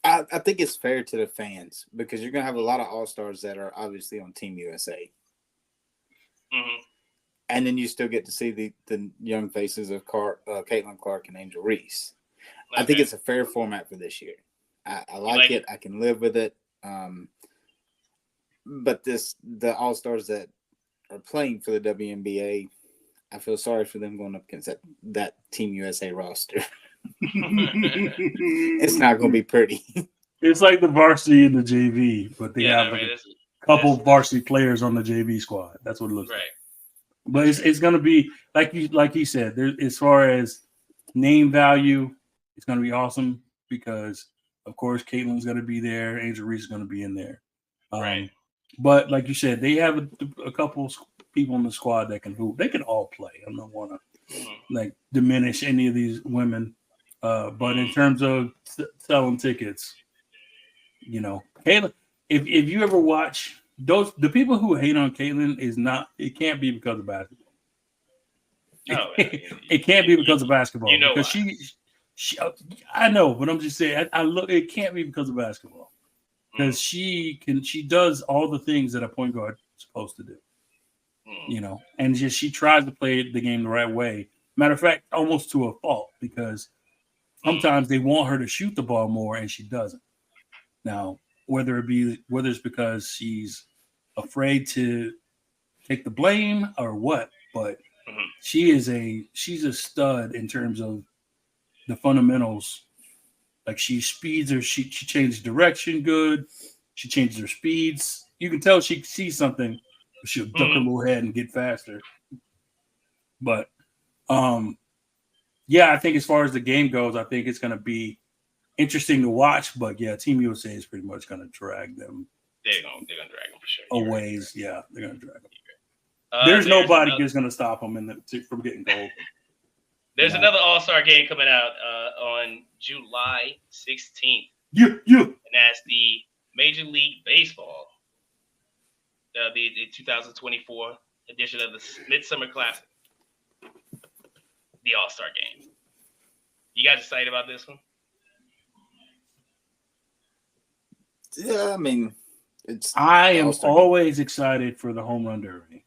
I think it's fair to the fans because you're going to have a lot of All-Stars that are obviously on Team USA. Mm-hmm. And then you still get to see the young faces of Caitlin Clark and Angel Reese. Okay. I think it's a fair format for this year. I like it. I can live with it. But the All-Stars that are playing for the WNBA, I feel sorry for them going up against that Team USA roster. It's not going to be pretty. It's like the varsity and the JV, but they have a couple varsity players on the JV squad. That's what it looks like. But it's going to be like he said. As far as name value, it's going to be awesome because, of course, Caitlin's going to be there. Angel Reese is going to be in there. Right. But like you said, they have a couple people in the squad that can hoop. They can all play. I don't want to diminish any of these women. But in terms of selling tickets, Caitlin, if you ever watch the people who hate on Caitlin it can't be because of basketball. It can't be because of basketball. Because why. She I know, but I'm just saying it can't be because of basketball. Because she does all the things that a point guard is supposed to do. And she tries to play the game the right way. Matter of fact, almost to a fault because sometimes they want her to shoot the ball more and she doesn't. Now, whether it's because she's afraid to take the blame or what, but she's a stud in terms of the fundamentals. Like she speeds her, she changes direction good. She changes her speeds. You can tell she sees something, but she'll duck her little head and get faster. But I think as far as the game goes, I think it's going to be interesting to watch. But yeah, Team USA is pretty much going to drag them. They're going to drag them for sure. A ways, yeah, they're going to drag them. There's nobody that's going to stop them from getting gold. There's another All-Star game coming out on July 16th. Yeah. And that's the Major League Baseball, the 2024 edition of the Midsummer Classic, the All-Star game. You guys excited about this one? Yeah, I mean, I am always excited for the home run derby.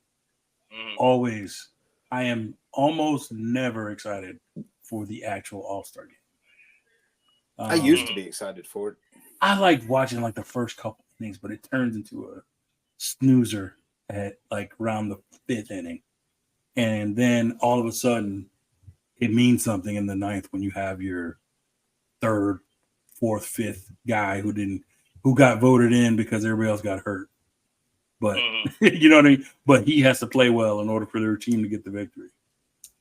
Always. I am almost never excited for the actual All-Star game. I used to be excited for it. I like watching the first couple innings, but it turns into a snoozer at around the fifth inning. And then all of a sudden it means something in the ninth when you have your third, fourth, fifth guy who got voted in because everybody else got hurt. But you know what I mean? But he has to play well in order for their team to get the victory.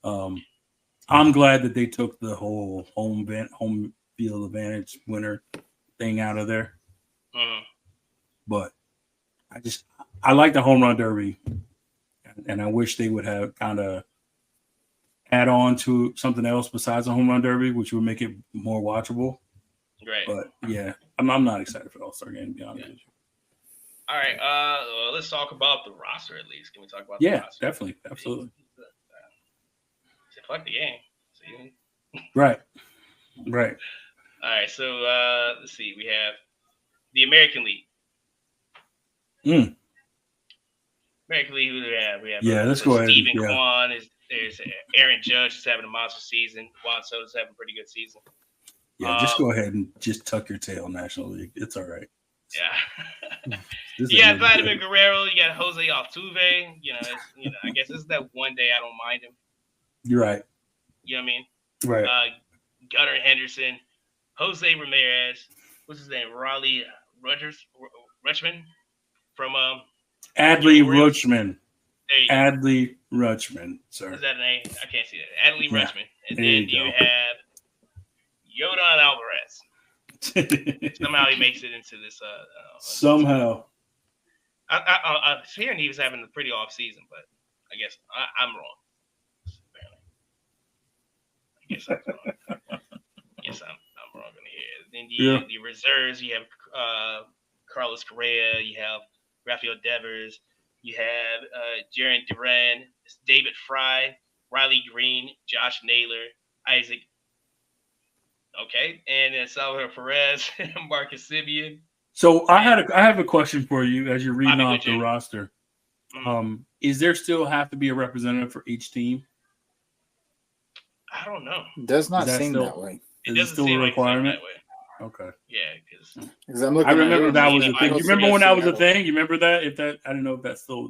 I'm glad that they took the whole home field advantage winner thing out of there. But I like the home run derby, and I wish they would have kind of add on to something else besides the home run derby, which would make it more watchable. Right. But yeah, I'm not excited for the All-Star game, to be honest with you. All right, let's talk about the roster at least. Can we talk about the roster? Yeah, definitely. Absolutely. Fuck the game. See? Right. All right, so let's see. We have the American League. American League, who do we have? Let's go ahead. Stephen Kwan. There's Aaron Judge is having a monster season. Juan Soto's having a pretty good season. Yeah, just go ahead and just tuck your tail, National League. It's all right. Yeah. You got Vladimir Guerrero. You got Jose Altuve. I guess this is that one day I don't mind him. You're right. You know what I mean? Right. Gunnar Henderson, Jose Ramirez, what's his name? Raleigh Rutschman from Adley Rutschman. There you go. Adley Rutschman, sir. Is that a name? I can't see that. Adley Rutschman. And there then you you have Yordan Alvarez. Somehow he makes it into this. Somehow. I was hearing he was having a pretty off season, but I guess I'm wrong. I guess I'm wrong. I'm wrong in here. Then the reserves, you have Carlos Correa, you have Rafael Devers, you have Jaron Duran, David Fry, Riley Green, Josh Naylor, Isaac. Okay, and then Salvador Perez, Marcus Simeon. So I have a question for you as you're reading off the roster. Is there still have to be a representative for each team? I don't know. It does not seem that way. Is it still a requirement? Okay. Yeah, because I'm looking. I remember that was a thing. You You remember when that was a thing? You remember that? I don't know if that still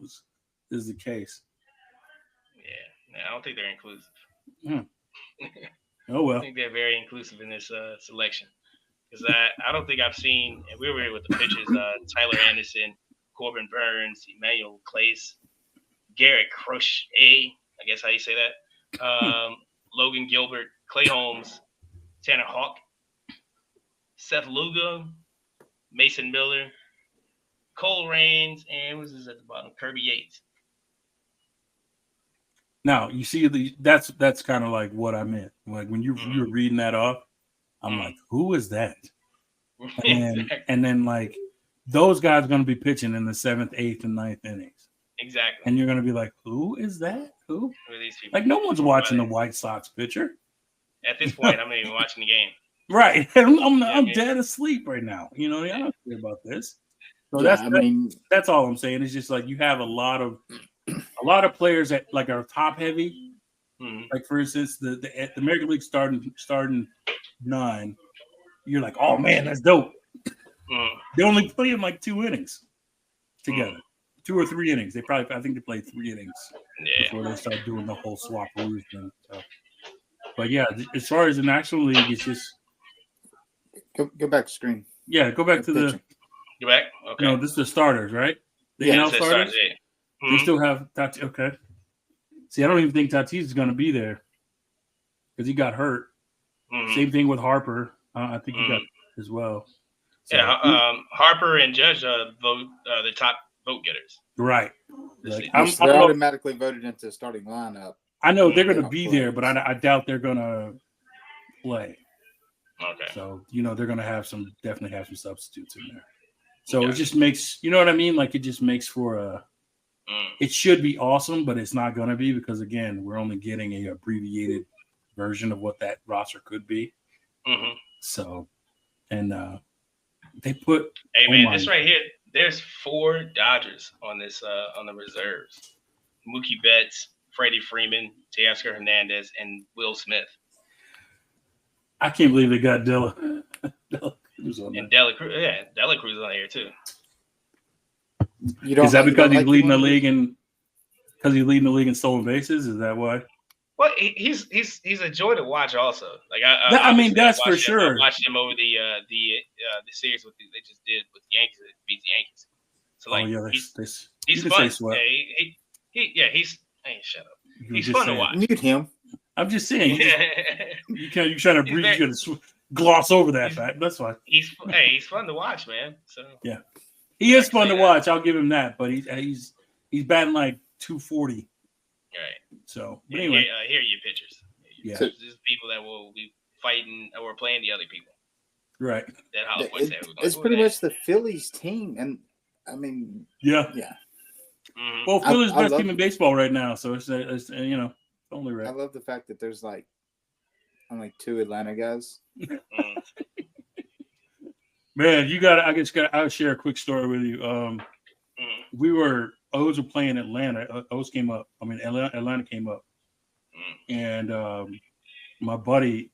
is the case. Yeah, I don't think they're inclusive. Oh well. I think they're very inclusive in this selection because I don't think I've seen. And we were here with the pitchers: Tyler Anderson, Corbin Burns, Emmanuel Clace, Garrett Crochet. I guess how you say that. Logan Gilbert, Clay Holmes, Tanner Hawk, Seth Lugo, Mason Miller, Cole Raines, and who's this at the bottom? Kirby Yates. Now you see that's kind of like what I meant. Like when you were reading that off, I'm like, who is that? And then like those guys are going to be pitching in the 7th, 8th, and 9th innings. Exactly. And you're going to be like, who is that? Who are these people? Like no one's watching the White Sox pitcher. At this point, I'm not even watching the game. Right. I'm dead asleep right now. You know, I don't care about this. So that's all I'm saying. It's just like you have a lot of players that like are top heavy. Mm-hmm. Like for instance, the American League starting 9. You're like, oh man, that's dope. They only play in like 2 innings together. 2 or 3 innings. I think they played 3 innings before they start doing the whole swap rules thing. So. But yeah, as far as the National League, it's just go back to screen. Yeah, go back to the. Go back. Okay. No, this is the starters, right? The NL starters. They still have Tatis. Okay. See, I don't even think Tatis is going to be there because he got hurt. Same thing with Harper. I think he got as well. So, Harper and Judge vote the top vote getters. Right. Like, they're automatically voted into the starting lineup. I know they're going to be there, but I doubt they're going to play. Okay. So, they're going to definitely have some substitutes in there. So it just makes, you know what I mean? Like it just makes for it should be awesome, but it's not going to be because, again, we're only getting a abbreviated version of what that roster could be. Mm-hmm. So, and they put. Hey, man, this right here, there's 4 Dodgers on this on the reserves. Mookie Betts, Freddie Freeman, Teoscar Hernandez, and Will Smith. I can't believe they got Dela Cruz on there. And Dela Cruz is on here too. Is that because he's leading the league in stolen bases? Is that why? Well, he's a joy to watch. Also, like I mean, that's for sure. I watched him over the series they just did with the Yankees. It beat the Yankees. So like, he's fun. Hey, shut up. He's fun to watch. Mute him. I'm just saying. You trying to breathe. You got to gloss over that fact. That's fine. He's fun to watch, man. So yeah, he is fun to watch. I'll give him that. But he's batting like 240. Right. So anyway, here are your pitchers. Yeah, so there's people that will be fighting or playing the other people. Right. That Hollowpoint said. It's pretty much the Phillies team, and I mean, yeah. Mm-hmm. Well, Phillies best team in baseball right now, so it's only right. I love the fact that there's like only 2 Atlanta guys. Man, I'll share a quick story with you. O's were playing Atlanta. O's came up. Atlanta came up. And my buddy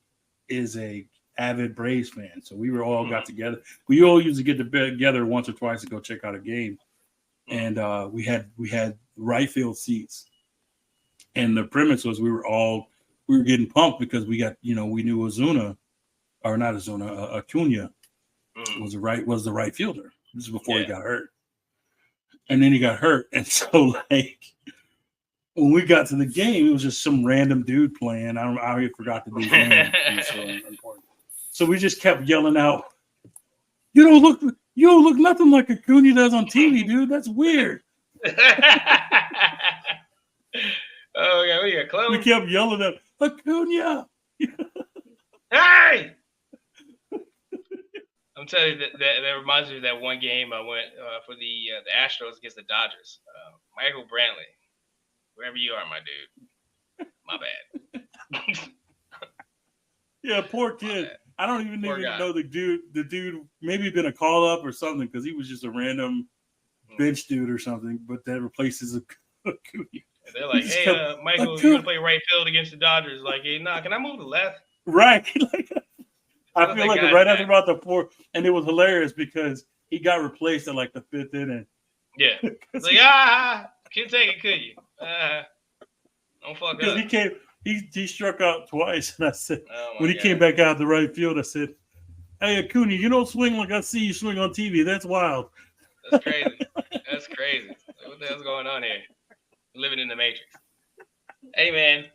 is a avid Braves fan. So we were all got together. We all used to get together once or twice to go check out a game. And we had right field seats. And the premise was we were getting pumped because we got, we knew Acuna was the right fielder. This is before he got hurt. And then he got hurt. And so when we got to the game, it was just some random dude playing. I forgot the dude's name. So we just kept yelling out, you don't look nothing like Acuna does on TV, dude. That's weird. Oh, yeah, we got close. We kept yelling at Acuna. Hey! I'm telling you, that reminds me of that one game I went for the Astros against the Dodgers. Michael Brantley, wherever you are, my dude. My bad. Yeah, poor kid. I don't even know the dude. The dude maybe been a call up or something because he was just a random bench dude or something. But that replaces Acuna. They're like, hey, Michael, you're gonna play right field against the Dodgers. Like, hey, can I move to left? Right. I feel like right after about the fourth, and it was hilarious because he got replaced at like the fifth inning. Yeah. It's like, couldn't take it, could you? Don't fuck up. He struck out twice, and I said, when he came back out the right field, I said, hey, Acuna, you don't swing like I see you swing on TV. That's wild. That's crazy. That's crazy. What the hell's going on here? Living in the Matrix. Hey, man.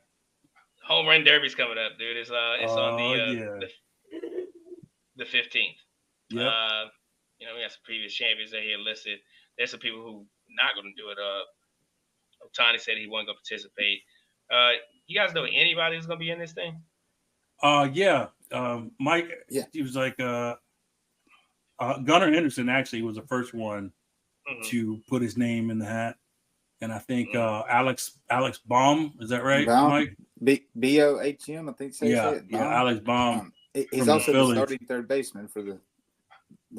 Home run derby's coming up, dude. It's on the 15th. Yep. We got some previous champions that here listed. There's some people who not going to do it. Otani said he wasn't going to participate. You guys know anybody who's going to be in this thing? Yeah. Mike, he was like Gunnar Henderson actually was the first one to put his name in the hat. And I think Alex Baum, is that right, Mike? Bohm, I think. Yeah, Alex Baum. He's also the starting third baseman for the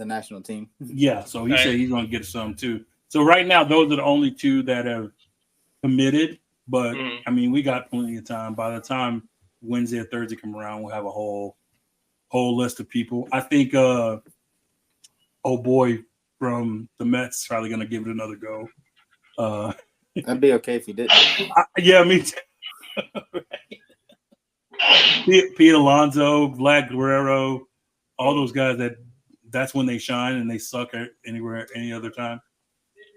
national team. Yeah, so he said he's going to get some too. So right now, those are the only two that have committed. But I mean, we got plenty of time. By the time Wednesday or Thursday come around, we'll have a whole list of people. I think, boy from the Mets probably going to give it another go. That'd be okay if you didn't. Yeah, me too. Pete Alonso, Vlad Guerrero, all those guys that's when they shine and they suck at any other time.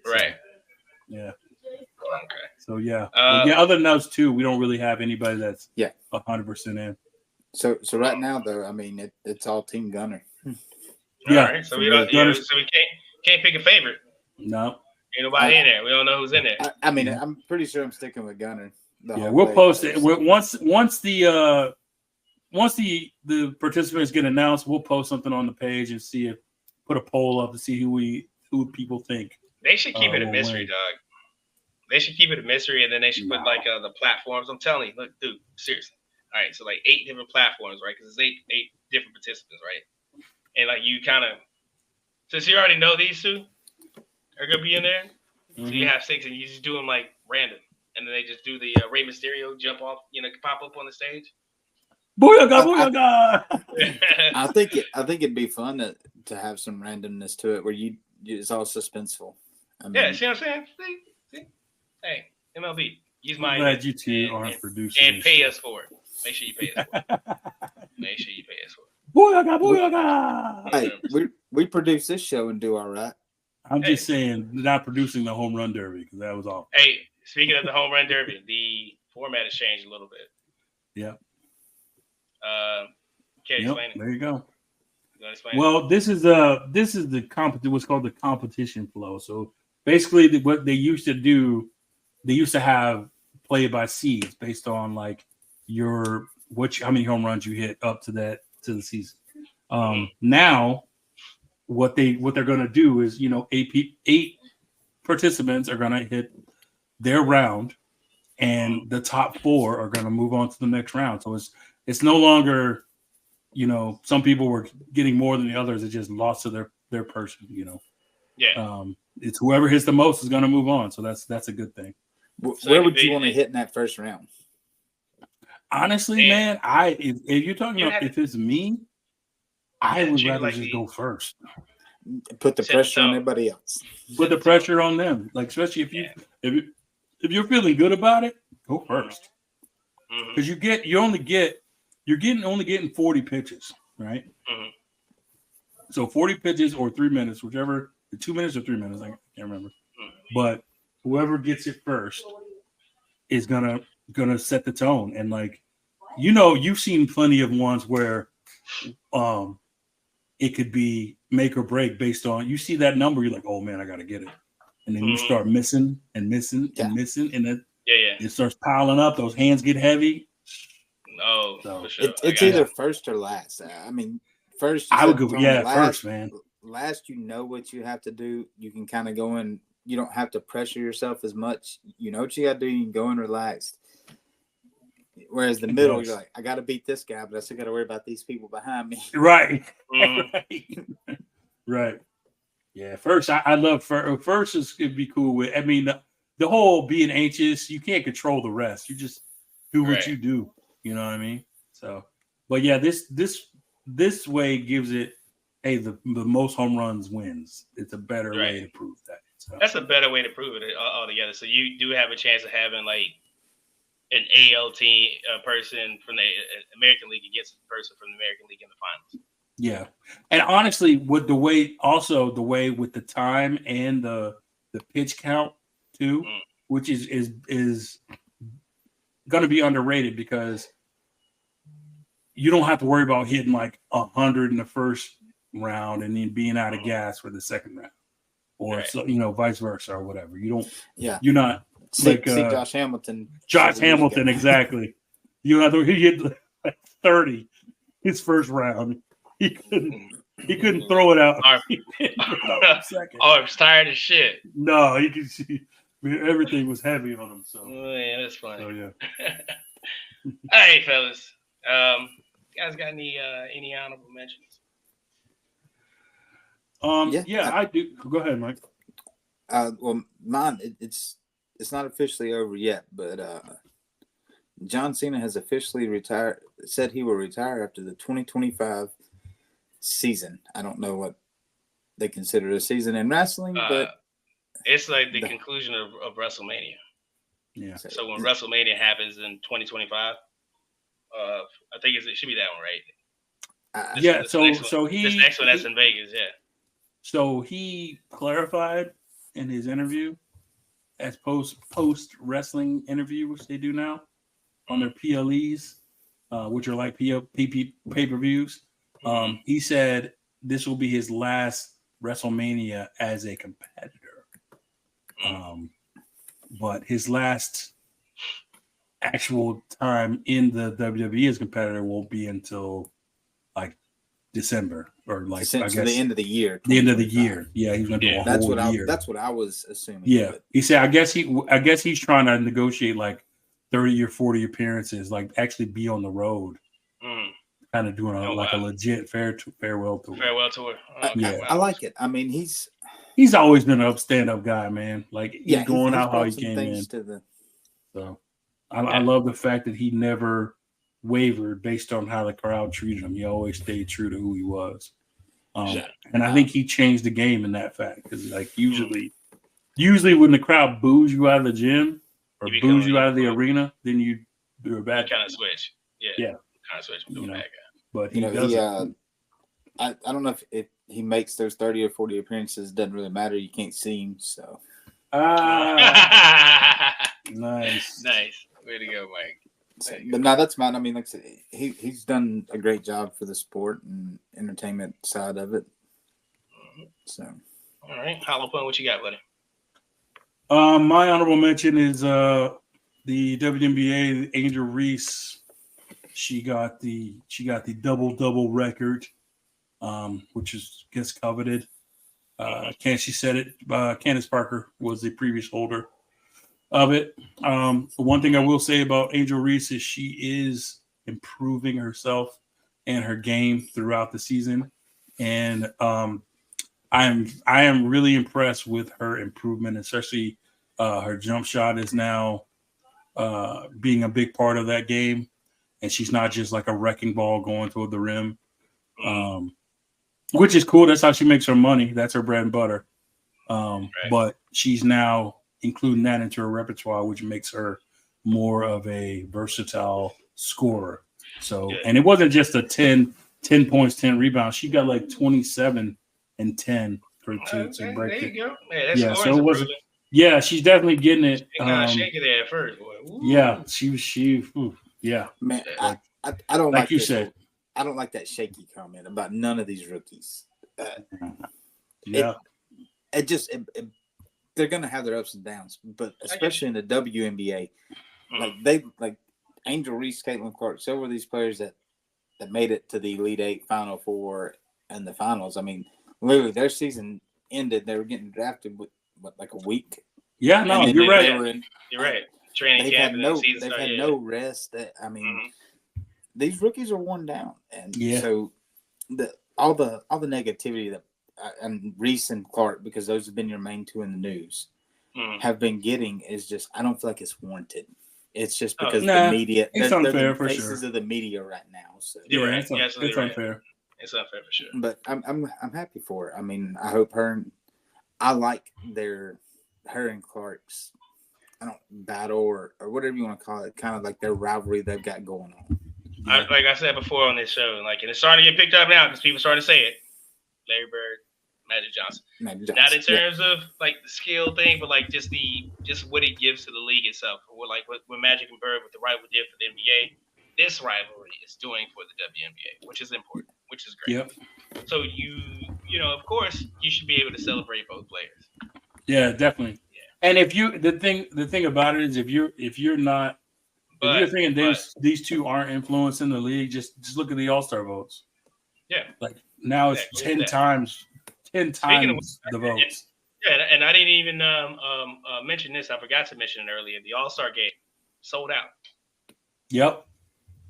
Right. Yeah. Okay. So yeah. Other than those two, we don't really have anybody that's 100% in. So right now though, I mean it's all Team Gunner. Yeah. All right. So we don't. So we can't pick a favorite. No. Ain't nobody in there. We don't know who's in there. I mean, I'm pretty sure I'm sticking with Gunner. We'll post it once the participants get announced. We'll post something on the page and put a poll up to see who people think. They should keep it a mystery, dog. They should keep it a mystery, and then they should put the platforms. I'm telling you, look, dude, seriously. All right, so like 8 different platforms, right? Because it's eight different participants, right? And like you kind of, since you already know these two are gonna be in there, so you have 6, and you just do them like random, and then they just do the Rey Mysterio jump off, pop up on the stage. Booyah! I think it'd be fun to have some randomness to it, where it's all suspenseful. I mean, see what I'm saying? See? Hey, MLB, use my. I'm glad you two aren't producing and pay us for it. Make sure you pay us for it. Make sure you pay us for it. Booyah! Hey, we produce this show and do all right. I'm just saying, not producing the home run derby because that was all. Hey, speaking of the home run derby, the format has changed a little bit. Yeah. Can you explain it? There you go. Well, this is what's called the competition flow. So basically, what they used to do, they used to have play by seeds based on like how many home runs you hit up to the season. Now, what they're going to do is 8 participants are going to hit their round, and the top 4 are going to move on to the next round. So it's no longer, some people were getting more than the others. It just lost to their person, Yeah. It's whoever hits the most is going to move on. So that's a good thing. Where would you want to hit in that first round? Honestly, man, if you're talking about if it's me, I would rather just go first. Put the pressure on everybody else. Put the pressure on them. Like, especially if you're feeling good about it, go first. Because you're only getting 40 pitches, right? Mm-hmm. So 40 pitches or 3 minutes, whichever, 2 minutes or 3 minutes, I can't remember. But whoever gets it first is gonna set the tone. And like, you've seen plenty of ones where it could be make or break based on, you see that number, you're like, oh man, I gotta get it. And then you start missing and missing and missing, and then it starts piling up. Those hands get heavy. Oh, so for sure. It's either first or last. I mean, first. I would go, first, man. Last, what you have to do. You can kind of go in. You don't have to pressure yourself as much. You know what you got to do. You can go in relaxed. Whereas the middle, you're like, I got to beat this guy, but I still got to worry about these people behind me. Right. Right. Yeah. First, I love first. It'd be cool with. I mean, the whole being anxious, you can't control the rest. You just do what you do. You know what I mean? So, but yeah, this way gives it. Hey, the most home runs wins. It's a better way to prove that. So. That's a better way to prove it altogether. So you do have a chance of having like an AL team person from the American League against a person from the American League in the finals. Yeah, and honestly, with the way with the time and the pitch count too, which is going to be underrated because you don't have to worry about hitting like 100 in the first round and then being out of gas for the second round, or vice versa or whatever. You don't. Yeah, you're not. See Josh Hamilton. Josh Hamilton, exactly. You know, he hit like 30 his first round. He couldn't throw it out. Arms tired as shit. No, you can see everything was heavy on him. So yeah, that's funny. So yeah. All right, fellas. You guys got any honorable mentions? Yeah, I do. Go ahead, Mike. Well, mine it's not officially over yet, but John Cena has officially retired. Said he will retire after the 2025 season. I don't know what they consider a season in wrestling, but it's like the conclusion of WrestleMania. Yeah. So when WrestleMania happens in 2025, I think it should be that one, right? This next one that's in Vegas, yeah. So he clarified in his interview, as post wrestling interview, which they do now on their PLEs, which are like pay-per-views. He said this will be his last WrestleMania as a competitor. But his last actual time in the WWE as a competitor won't be until like December or like I guess the end of the year. The end of the year. Yeah, he's gonna do a whole year. That's what I was assuming. Yeah. He said I guess he's trying to negotiate like 30 or 40 appearances, like actually be on the road. Kind of doing a legit farewell tour. Farewell tour. I like it. I mean, he's always been a stand-up guy, man. Like he's going out how he came in. So I love the fact that he never wavered based on how the crowd treated him. He always stayed true to who he was. And I think he changed the game in that fact because like usually when the crowd boos you out of the gym or boos you out of the arena, then you do a bad kind of switch. Yeah. Kind of switch from doing bad guy. But he doesn't. I don't know if he makes those 30 or 40 appearances. Doesn't really matter. You can't see him. So. Nice. Way to go, Mike. But no, that's mine. I mean, like I said, he's done a great job for the sport and entertainment side of it. So. All right, Hollowpoint, what you got, buddy? My honorable mention is the WNBA Angel Reese. She got the double record, which is gets coveted. She said it. Candace Parker was the previous holder of it. One thing I will say about Angel Reese is she is improving herself and her game throughout the season, and I am really impressed with her improvement, especially her jump shot is now being a big part of that game. And she's not just like a wrecking ball going toward the rim, which is cool. That's how she makes her money. That's her bread and butter. But she's now including that into her repertoire, which makes her more of a versatile scorer. So, and it wasn't just a 10 points, 10 rebounds. She got like 27 and 10 to break there it. you go. Man, Yeah, so it wasn't. Yeah, she's definitely getting it. Kind of shaking there at first, boy. Yeah, she. Yeah, man. I don't like you said. I don't like that shaky comment about none of these rookies. Yeah, they're gonna have their ups and downs, but especially in the WNBA, like Angel Reese, Caitlin Clark, so were these players that made it to the Elite Eight, Final Four, and the finals. I mean, literally, their season ended. They were getting drafted with like a week. Yeah, no, you're right. You're right. Training camp and they've had no rest. I mean, these rookies are worn down, and so all the negativity that and Reese and Clark, because those have been your main two in the news, have been getting is just, I don't feel like it's warranted. It's just because the media, it's unfair the faces of the media right now. So you're right. It's unfair. It's unfair for sure. But I'm happy for her. I mean, I hope I like her and Clark's, I don't battle or whatever you want to call it, kind of like their rivalry they've got going on. Like I said before on this show, and it's starting to get picked up now because people starting to say it. Larry Bird, Magic Johnson. Not in terms of like the skill thing, but like just what it gives to the league itself. What Magic and Bird, what the rivalry did for the NBA, this rivalry is doing for the WNBA, which is important, which is great. Yep. So you know, of course, you should be able to celebrate both players. Yeah, definitely. Yeah. And if you the thing about it is if you're thinking these two aren't influencing the league, just look at the All-Star votes. Yeah. Like now it's 10 times the votes. Yeah, and I didn't even mention this. I forgot to mention it earlier. The All-Star game sold out. Yep.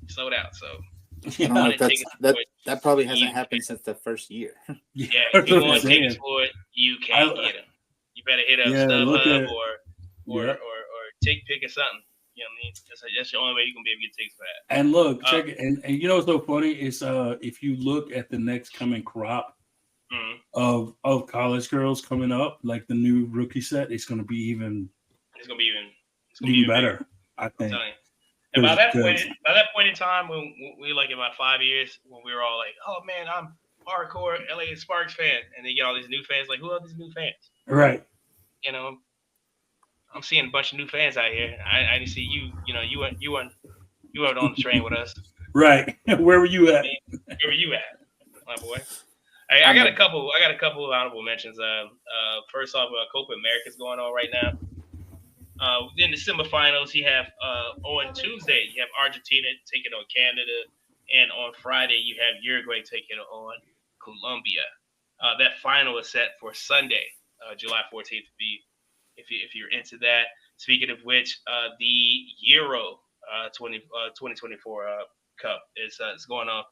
Sold out. So that probably hasn't happened since the first year. Yeah, if you want tickets for it, you can't get them. You better hit up StubHub or TickPick or something. You know what I mean? That's the only way you can be able to get tickets for that. And look, check it. And you know what's so funny is if you look at the next coming crop of college girls coming up, like the new rookie set, it's going to be even better. I think. And by that point in time, when we like about 5 years, when we were all like, "Oh man, I'm hardcore LA Sparks fan," and they get all these new fans. Like, who are these new fans? Right. You know, I'm seeing a bunch of new fans out here. I didn't see you. You know, you weren't on the train with us. Right. Where were you at? Where were you at, my boy? I got a couple of honorable mentions. First off, Copa America's going on right now. In the semifinals, you have on Tuesday you have Argentina taking on Canada, and on Friday you have Uruguay taking on Colombia. That final is set for Sunday, July 14th. If you're into that. Speaking of which, the Euro 2024 Cup is going on,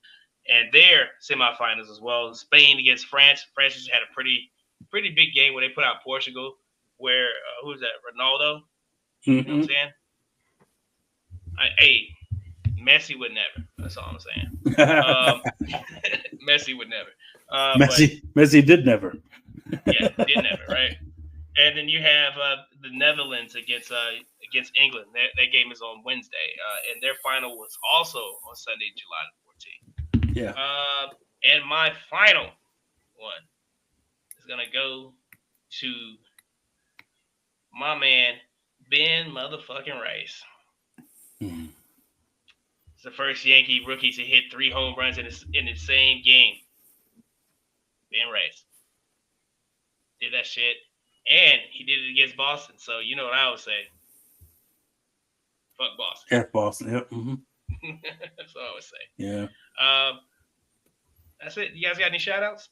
and their semifinals as well. Spain against France. France just had a pretty big game where they put out Portugal. Where who's that? Ronaldo. You know what I'm saying? Messi would never. That's all I'm saying. Messi would never. Messi did never. Yeah, did never, right? And then you have the Netherlands against England. That game is on Wednesday, and their final was also on Sunday, July 14th. Yeah. And my final one is gonna go to my man Ben motherfucking Rice. It's the first Yankee rookie to hit 3 home runs in the same game. Ben Rice did that shit, and he did it against Boston. So you know what I would say. Fuck Boston. F Boston. Yep. Mm-hmm. That's what I would say. Yeah. That's it. You guys got any shout outs?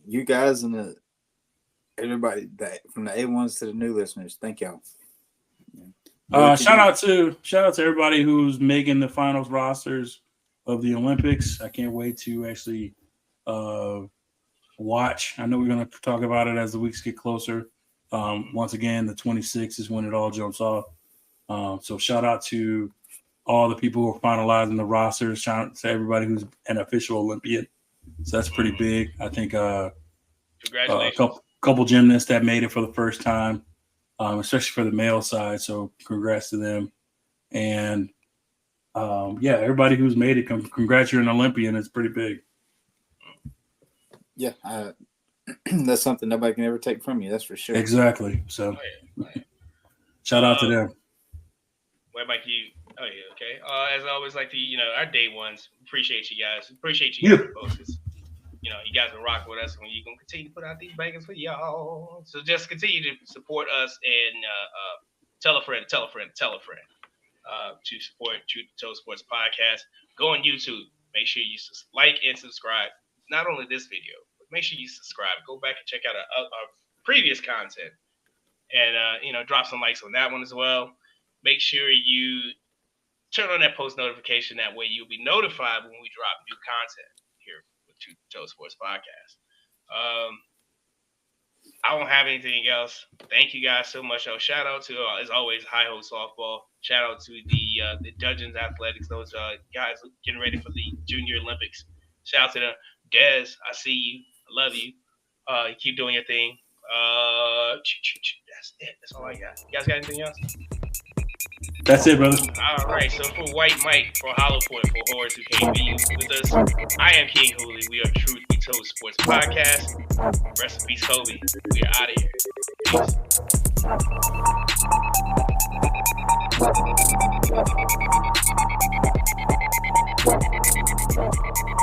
You guys and everybody that from the A1s to the new listeners, thank y'all. Shout out to everybody who's making the finals rosters of the Olympics. I can't wait to actually watch. I know we're going to talk about it as the weeks get closer. Once again, the 26th is when it all jumps off. So shout out to all the people who are finalizing the rosters. Shout out to everybody who's an official Olympian. So that's pretty big. I think Congratulations. a couple gymnasts that made it for the first time. especially for the male side. So congrats to them. And everybody who's made it, congrats, you're an Olympian. It's pretty big. Yeah, that's something nobody can ever take from you. That's for sure. Exactly. So shout out to them. What about you? Oh, yeah, okay. As I always like to, our day ones, appreciate you guys. Appreciate you guys, folks. You guys are rocking with us when you're going to continue to put out these bangers for y'all. So just continue to support us and tell a friend to support Truth to Toe Sports Podcast. Go on YouTube. Make sure you like and subscribe. Not only this video, but make sure you subscribe. Go back and check out our previous content. And, drop some likes on that one as well. Make sure you turn on that post notification. That way you'll be notified when we drop new content here with Truth to Toe Sports Podcast. I don't have anything else. Thank you guys so much. Shout out to, as always, High Ho Softball. Shout out to the Dungeons Athletics, those guys getting ready for the Junior Olympics. Shout out to them. Des, I see you. I love you. You keep doing your thing. That's it. That's all I got. You guys got anything else? That's it, brother. All right. So for White Mike, for Hollowpoint, for Horrors who can't be with us, I am King Hulie. We are Truth Be Told Sports Podcast. Rest in peace, Kobe. We are out of here. Peace.